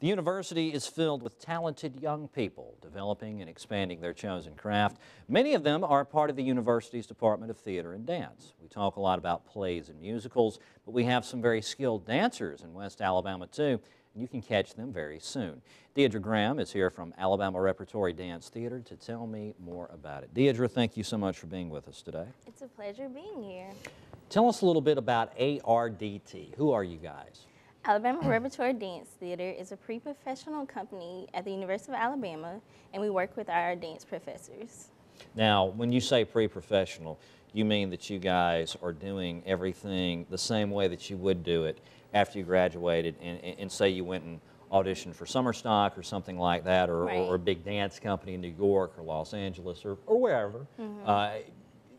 The university is filled with talented young people developing and expanding their chosen craft. Many of them are part of the university's Department of Theater and Dance. We talk a lot about plays and musicals, but we have some very skilled dancers in West Alabama too, and you can catch them very soon. Deidre Graham is here from Alabama Repertory Dance Theatre to tell me more about it. Deidre, thank you so much for being with us today. It's a pleasure being here. Tell us a little bit about ARDT. Who are you guys? Alabama Repertory Dance Theatre is a pre-professional company at the University of Alabama, and we work with our dance professors. Now, when you say pre-professional, you mean that you guys are doing everything the same way that you would do it after you graduated and say you went and auditioned for summer stock or something like that, or, Right. or a big dance company in New York or Los Angeles or wherever.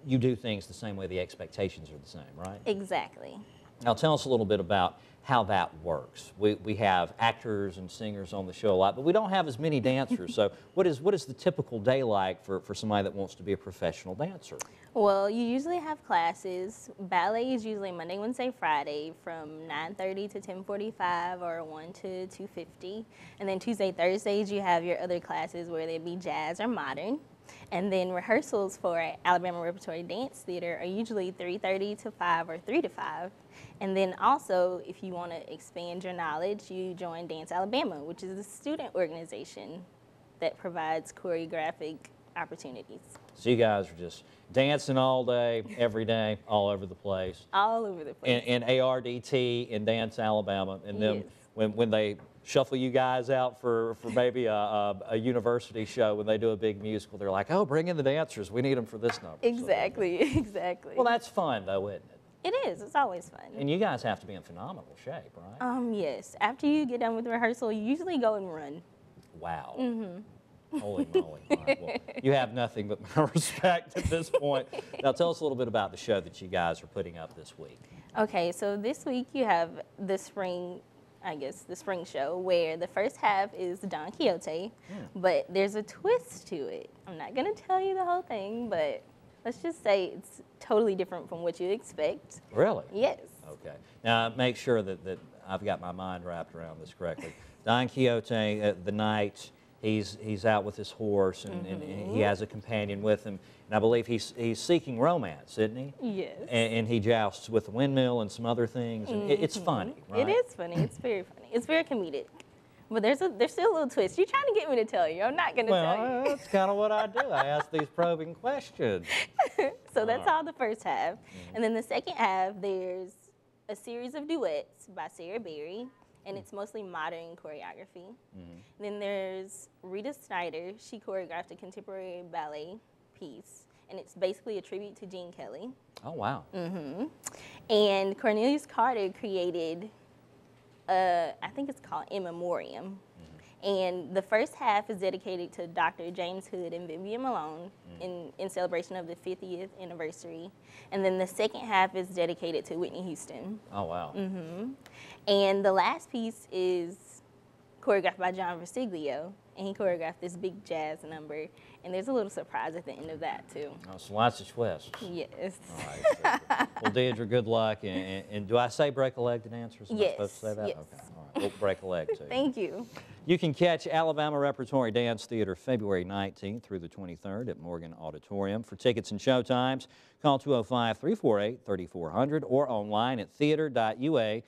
You do things the same way, the expectations are the same, right? Exactly. Now tell us a little bit about how that works. We have actors and singers on the show a lot, but we don't have as many dancers. So what is the typical day like for somebody that wants to be a professional dancer? Well, you usually have classes. Ballet is usually Monday, Wednesday, Friday from 9:30 to 10:45 or 1 to 2:50. And then Tuesday, Thursdays, you have your other classes where they'd be jazz or modern. And then rehearsals for Alabama Repertory Dance Theatre are usually 3:30 to 5 or 3 to 5. And then also, if you want to expand your knowledge, you join Dance Alabama, which is a student organization that provides choreographic opportunities. So you guys are just dancing all day, every day, all over the place. All over the place. In ARDT in Dance Alabama, and then Yes. when they shuffle you guys out for maybe a university show, when they do a big musical, they're like, oh, bring in the dancers, we need them for this number. Exactly, exactly. Well, that's fun though, isn't it? It is. It's always fun. And you guys have to be in phenomenal shape, right? Yes. After you get done with rehearsal, you usually go and run. Wow. Holy moly. All right, well, you have nothing but my respect at this point. Now tell us a little bit about the show that you guys are putting up this week. Okay, so this week you have the spring show, where the first half is Don Quixote, but there's a twist to it. I'm not going to tell you the whole thing, but let's just say it's totally different from what you expect. Really? Yes. Okay. Now make sure that I've got my mind wrapped around this correctly. Don Quixote, the knight, he's out with his horse, and he has a companion with him, and I believe he's seeking romance, isn't he? Yes. And he jousts with a windmill and some other things, and it's funny, right? It is funny. It's very funny. It's very comedic. But there's still a little twist. You're trying to get me to tell you. I'm not going to tell you. Well, that's kind of what I do. I ask these probing questions. So that's all the first half. And then the second half, there's a series of duets by Sarah Berry, and it's mostly modern choreography. Then there's Rita Snyder. She choreographed a contemporary ballet piece, and it's basically a tribute to Gene Kelly. Oh, wow. And Cornelius Carter created, I think it's called In Memoriam. And the first half is dedicated to Dr. James Hood and Vivian Malone in celebration of the 50th anniversary. And then the second half is dedicated to Whitney Houston. Oh, wow. And the last piece is choreographed by John Versiglio, and he choreographed this big jazz number. And there's a little surprise at the end of that, too. Oh, so lots of twists. Yes. All right. So, well, Deidre, good luck. And do I say break a leg to dancers? Am I supposed to say that? Yes. Okay. All right. We'll break a leg, too. Thank you. You can catch Alabama Repertory Dance Theatre February 19th through the 23rd at Morgan Auditorium. For tickets and show times, call 205-348-3400 or online at theater.ua.edu.